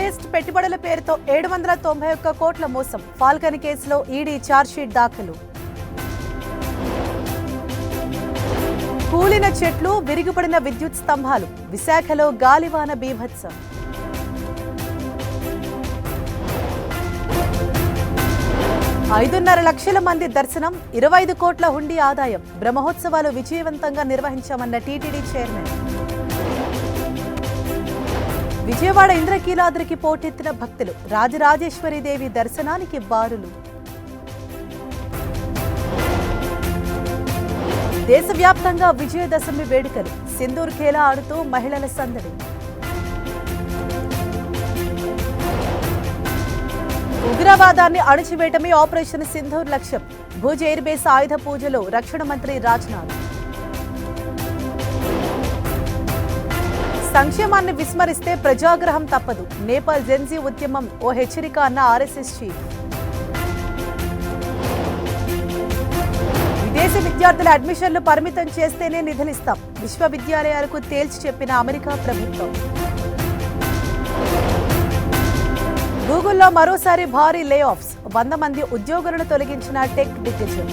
Invest పెట్టుబడుల పేరుతో 791 కోట్ల మోసం. ఫాల్కన్ కేసులో ఈడీ ఛార్జ్షీట్ దాఖలు. కూలిన చెట్లు, విరిగిపడిన విద్యుత్ స్తంభాలు. విశాఖలో గాలివాన బీభత్సం. ఐదున్నర లక్షల మంది దర్శనం, 25 కోట్ల హుండీ ఆదాయం. బ్రహ్మోత్సవాలు విజయవంతంగా నిర్వహించామన్న టీటీడీ చైర్మన్. విజయవాడ ఇంద్రకీలాద్రికి పోటెత్తిన భక్తులు. రాజరాజేశ్వరీదేవి దర్శనానికి బారులు. దేశవ్యాప్తంగా విజయదశమి వేడుకలు. సింధూర్ ఖేలా ఆడుతూ మహిళల సందడి. ఉగ్రవాదాన్ని అణచివేయటమే ఆపరేషన్ సింధూర్ లక్ష్యం. భుజ్ ఎయిర్ బేస్ ఆయుధ పూజలో రక్షణ మంత్రి రాజ్నాథ్. సంక్షేమాన్ని విస్మరిస్తే ప్రజాగ్రహం తప్పదు. నేపాల్ జెన్జీ ఉద్యమం ఓ హెచ్చరిక అన్న ఆర్ఎస్ఎస్ చీఫ్. విదేశీ విద్యార్థుల అడ్మిషన్లు పరిమితం చేస్తేనే నిధులిస్తాం. విశ్వవిద్యాలయాలకు తేల్చి చెప్పిన అమెరికా ప్రభుత్వం. గూగుల్లో మరోసారి భారీ లే ఆఫ్స్. 100 మంది ఉద్యోగులను తొలగించిన టెక్ దిగ్గజం.